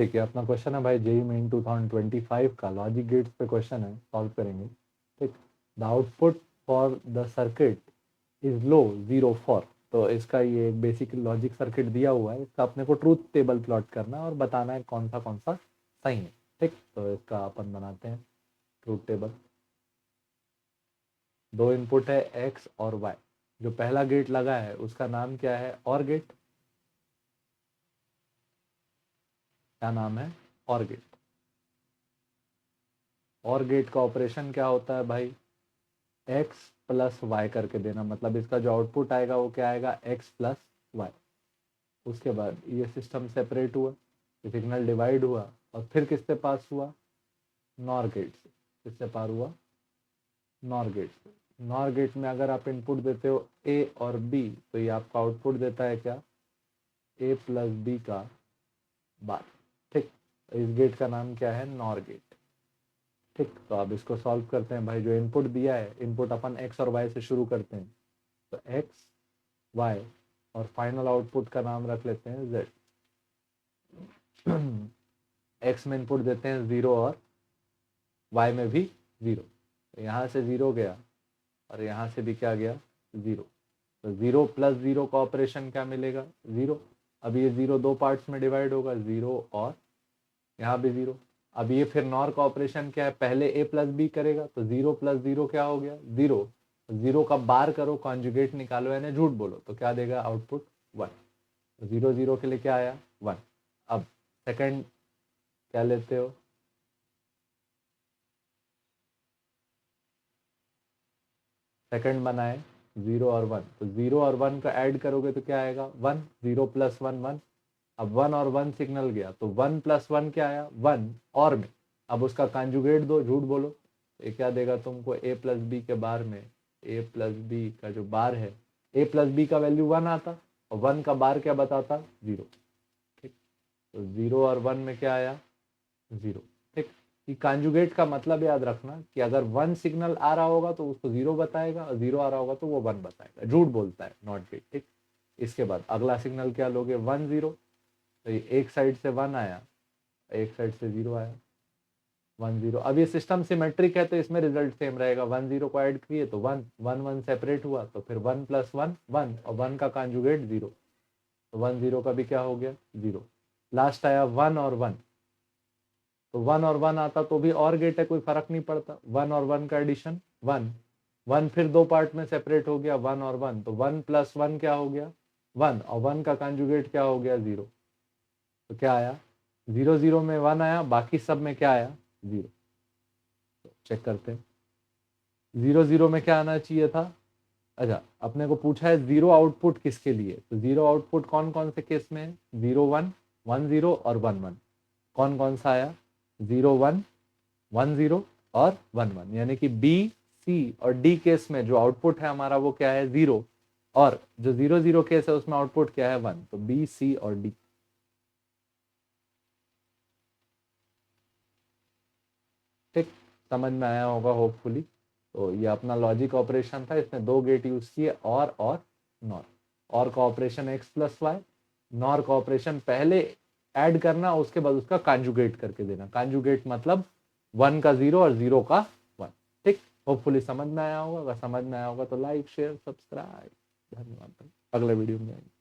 ठीक है, अपना क्वेश्चन है भाई जेईई मेन 2025 का लॉजिक गेट्स पे क्वेश्चन है, सॉल्व करेंगे। ठीक, the output for the circuit is low 0 for, तो इसका ये बेसिक लॉजिक सर्किट दिया हुआ है, इसका अपने को ट्रूथ टेबल प्लॉट करना है और बताना है कौन सा सही है। ठीक, तो इसका अपन बनाते हैं ट्रूथ टेबल। दो इनपुट है एक्स और वाई, जो पहला गेट लगा है उसका नाम क्या है, और गेट। क्या नाम है, और गेट। और गेट का ऑपरेशन क्या होता है भाई, एक्स प्लस वाई करके देना, मतलब इसका जो आउटपुट आएगा वो क्या आएगा, एक्स प्लस वाई। उसके बाद ये सिस्टम सेपरेट हुआ, ये सिग्नल डिवाइड हुआ और फिर किससे पास हुआ, नॉर गेट से। किससे पार हुआ, नॉर गेट से। नॉर गेट में अगर आप इनपुट देते हो ए और बी, तो ये आपका आउटपुट देता है क्या, ए प्लस बी का बार। ठीक, इस गेट का नाम क्या है, नॉर गेट। ठीक, तो अब इसको सॉल्व करते हैं भाई। जो इनपुट दिया है, इनपुट अपन एक्स और वाई से शुरू करते हैं, तो एक्स वाई और फाइनल आउटपुट का नाम रख लेते हैं जेड। एक्स में इनपुट देते हैं 0 और वाई में भी 0, तो यहाँ से 0 गया और यहाँ से भी क्या गया, 0। तो 0 प्लस 0 का ऑपरेशन क्या मिलेगा, 0। अब ये 0 दो पार्ट्स में डिवाइड होगा, 0 और यहाँ भी 0। अब ये फिर नॉर का ऑपरेशन क्या है, पहले ए प्लस बी करेगा, तो 0 प्लस 0 क्या हो गया, 0। 0 का बार करो, कॉन्जुगेट निकालो यानी झूठ बोलो, तो क्या देगा आउटपुट 1। 0 0 के लिए क्या आया, 1। अब सेकंड क्या लेते हो, सेकंड बनाए 0 और 1, तो 0 और 1 का ऐड करोगे तो क्या आएगा, 1। 0 प्लस 1 1। अब 1 और 1 सिग्नल गया, तो 1 प्लस 1 क्या आया, 1 और में। अब उसका कॉन्जुगेट दो, झूठ बोलो, ये क्या देगा तुमको, ए प्लस बी के बार में, ए प्लस बी का जो बार है, ए प्लस बी का वैल्यू 1 आता और 1 का बार क्या बताता, 0। ठीक, तो 0 और 1 में क्या आया, 0। ठीक, कि कॉन्जुगेट का मतलब याद रखना कि अगर 1 सिग्नल आ रहा होगा तो उसको 0 बताएगा और 0 आ रहा होगा तो वो 1 बताएगा, झूठ बोलता है, नॉट गेट। ठीक, इसके बाद अगला सिग्नल क्या लोगे, 1 0, तो ये एक साइड से 1 आया, एक साइड से 0 आया, 1 0। अब ये सिस्टम सिमेट्रिक है तो इसमें रिजल्ट सेम रहेगा, 1 0 को ऐड किए तो 1 1 1 सेपरेट हुआ, तो फिर 1 प्लस 1 1 और 1 का कॉन्जुगेट 0, तो 1 0 का भी क्या हो गया, 0। लास्ट आया 1 और 1, तो 1 और 1 आता तो भी और गेट है, कोई फर्क नहीं पड़ता, 1 और 1 का एडिशन 1 1, फिर दो पार्ट में सेपरेट हो गया 1 और 1, तो 1 प्लस 1 क्या हो गया, 1 और 1 का कॉन्जुगेट क्या हो गया, 0। तो क्या आया, 0 0 में 1 आया, बाकी सब में क्या आया, 0। तो चेक करते हैं, 0 0 में क्या आना चाहिए था, अच्छा अपने को पूछा है 0 आउटपुट किसके लिए, तो 0 आउटपुट कौन कौन से केस में है, 0 1 1 0 और 1 1। कौन कौन सा आया, 0 1 1 0 और 1 1, यानी कि बी सी और डी केस में जो आउटपुट है हमारा वो क्या है, 0, और जो 0 0 केस है उसमें आउटपुट क्या है, 1। तो बी सी और डी। ठीक, समझ में आया होगा होपफुली। तो ये अपना लॉजिक ऑपरेशन था, इसमें दो गेट यूज किए, और नॉर। और का operation X plus Y, nor का ऑपरेशन पहले ऐड करना, उसके बाद उसका कॉन्जुगेट करके देना। कॉन्जुगेट मतलब 1 का 0 और 0 का 1। ठीक, होपफुली समझ में आया होगा, अगर समझ में आया होगा तो लाइक शेयर सब्सक्राइब। धन्यवाद, अगले वीडियो में आएंगे।